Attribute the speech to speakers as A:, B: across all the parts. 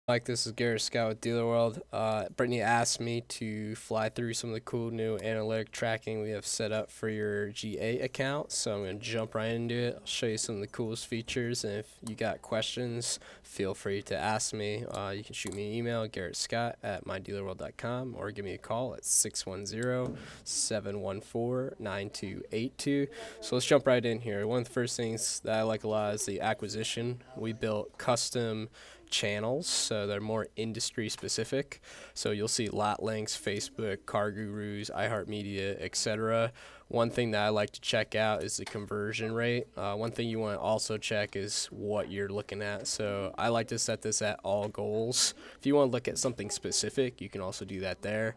A: Mike, this is Gallagher GA with Dealer World. Brittany asked me to fly through some of the cool new analytic tracking we have set up for your GA account. So I'm going to jump right into it. I'll show you some of the coolest features, and if you got questions, feel free to ask me. You can shoot me an email, garrettscott@mydealerworld.com, or give me a call at 610-714-9282. So let's jump right in here. One of the first things that I like a lot is the acquisition. We built custom channels, so they're more industry specific. So you'll see lot links, Facebook, Car Gurus, iHeartMedia, etc. One thing that I like to check out is the conversion rate. One thing you want to also check is what you're looking at. So I like to set this at all goals. If you want to look at something specific, you can also do that there.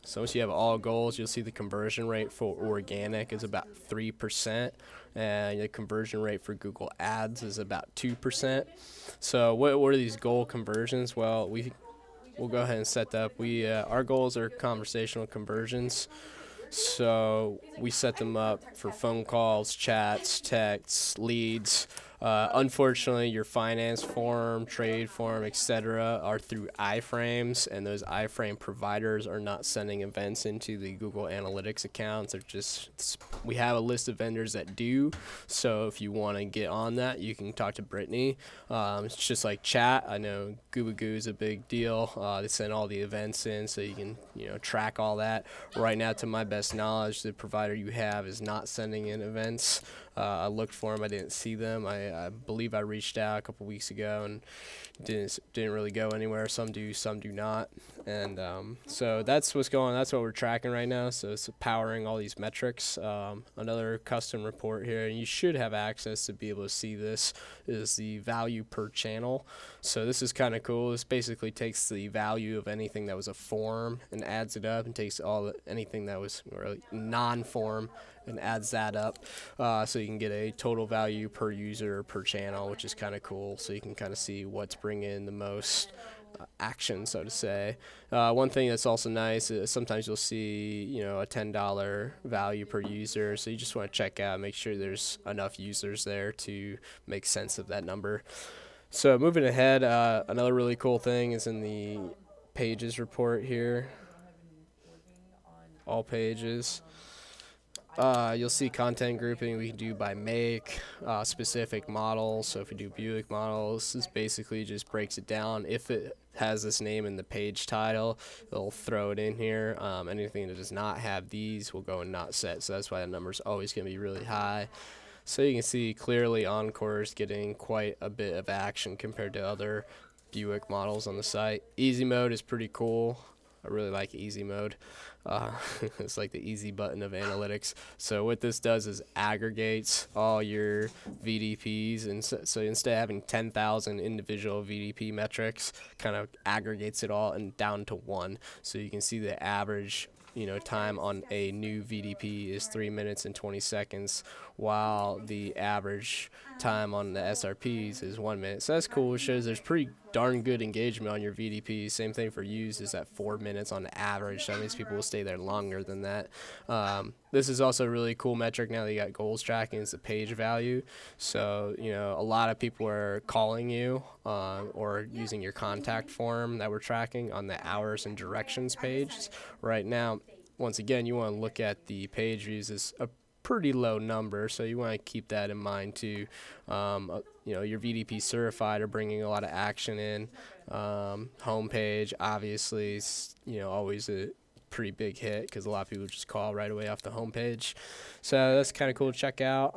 A: So once you have all goals, you'll see the conversion rate for organic is about 3%, and the conversion rate for Google Ads is about 2%. So what are these goal conversions? Well, we'll go ahead and set that up. Our goals are conversational conversions. So we set them up for phone calls, chats, texts, leads. Unfortunately, your finance form, trade form, etc. are through iframes, and those iframe providers are not sending events into the Google Analytics accounts. We have a list of vendors that do, so if you want to get on that, you can talk to Brittany. It's just like chat. I know Goo is a big deal. They send all the events in, so you can track all that. Right now, to my best knowledge, the provider you have is not sending in events. I looked for them, I didn't see them. I believe I reached out a couple weeks ago and didn't really go anywhere. Some do, some do not. And so that's what's going on. That's what we're tracking right now. So it's powering all these metrics. Another custom report here, and you should have access to be able to see this, is the value per channel. So this is kind of cool. This basically takes the value of anything that was a form and adds it up, and takes anything that was really non-form and adds that up, so you can get a total value per user per channel, which is kind of cool. So you can kind of see what's bringing the most action, so to say. One thing that's also nice is sometimes you'll see a $10 value per user, so you just want to check out, make sure there's enough users there to make sense of that number. So moving ahead, another really cool thing is in the pages report here, all pages. You'll see content grouping we can do by make, specific models. So if we do Buick models, this basically just breaks it down. If it has this name in the page title, it'll throw it in here. Anything that does not have these will go in not set, so that's why the number is always going to be really high. So you can see clearly Encore is getting quite a bit of action compared to other Buick models on the site. Easy mode is pretty cool. I really like easy mode. It's like the easy button of analytics. So what this does is aggregates all your VDPs, and so instead of having 10,000 individual VDP metrics, kind of aggregates it all and down to one. So you can see the average time on a new VDP is 3 minutes and 20 seconds, while the average time on the SRPs is 1 minute. So that's cool. It shows there's pretty darn good engagement on your VDPs. Same thing for used, is at 4 minutes on the average. So that means people will stay there longer than that. This is also a really cool metric now that you got goals tracking, is the page value. So a lot of people are calling you or using your contact form that we're tracking on the hours and directions page. Right now, once again, you want to look at the page views as a pretty low number, so you want to keep that in mind too. Your VDP certified are bringing a lot of action in. Homepage obviously is always a pretty big hit, because a lot of people just call right away off the homepage. So that's kind of cool to check out.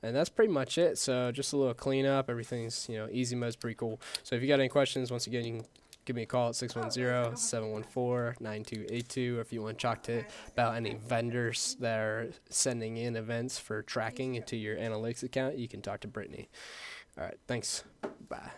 A: And that's pretty much it. So just a little cleanup. Everything's easy mode's pretty cool. So if you got any questions, once again, you can give me a call at 610-714-9282, or if you want to talk about any vendors that are sending in events for tracking into your analytics account, you can talk to Brittany. All right, thanks. Bye.